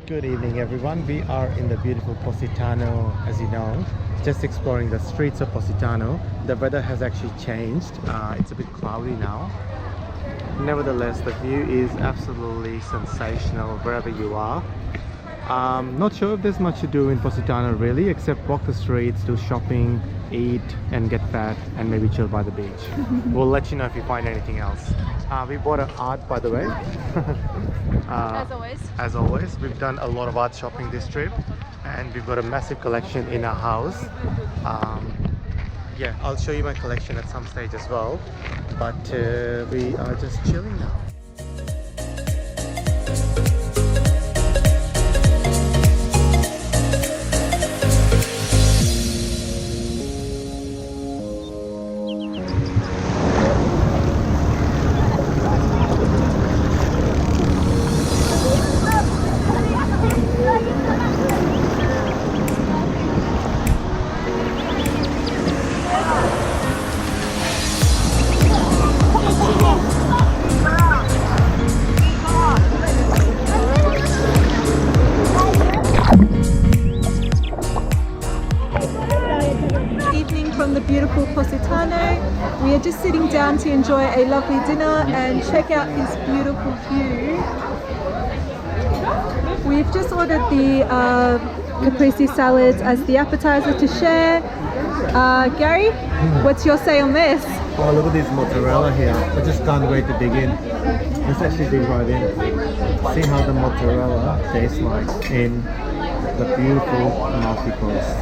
Good evening everyone. We are in the beautiful Positano, as you know, just exploring the streets of Positano. The weather has actually changed. It's a bit cloudy now. Nevertheless, the view is absolutely sensational wherever you are. Not sure if there's much to do in Positano really, except walk the streets, do shopping, eat and get fat and maybe chill by the beach. We'll let you know if you find anything else. We bought an art, by the way. As always, we've done a lot of art shopping this trip and we've got a massive collection in our house. Yeah, I'll show you my collection at some stage as well, but we are just chilling now. From the beautiful Positano. We are just sitting down to enjoy a lovely dinner and check out this beautiful view. We've just ordered the caprese salads as the appetizer to share. Gary, what's your say on this? Oh, look at this mozzarella here. I just can't wait to dig in. Let's actually dig right in. See how the mozzarella tastes like in the beautiful Amalfi coast.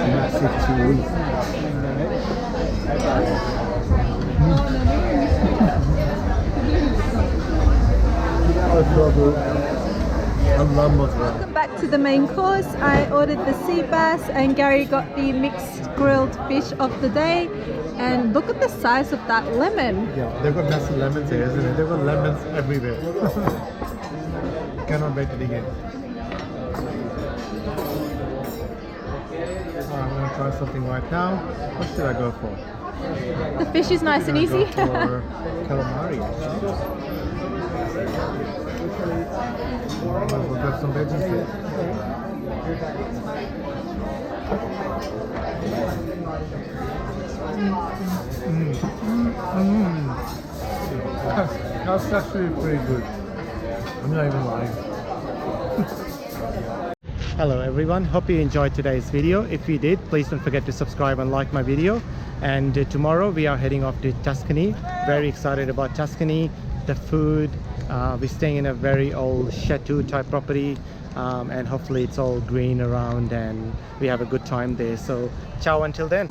Massive cheese. I love mozzarella. Welcome back to the main course. I ordered the sea bass and Gary got the mixed grilled fish of the day. And look at the size of that lemon. Yeah, they've got massive lemons here, isn't it? They've got lemons everywhere. Cannot wait to dig in. I'm going to try something right now. What should I go for? The fish is nice and easy. Go for calamari. We've got some veggies there. That's actually pretty good. I'm not even lying. Hello everyone, hope you enjoyed today's video. If you did, please don't forget to subscribe and like my video. And tomorrow we are heading off to Tuscany. Very excited about Tuscany, the food. We're staying in a very old chateau type property, and hopefully it's all green around and we have a good time there. So ciao until then.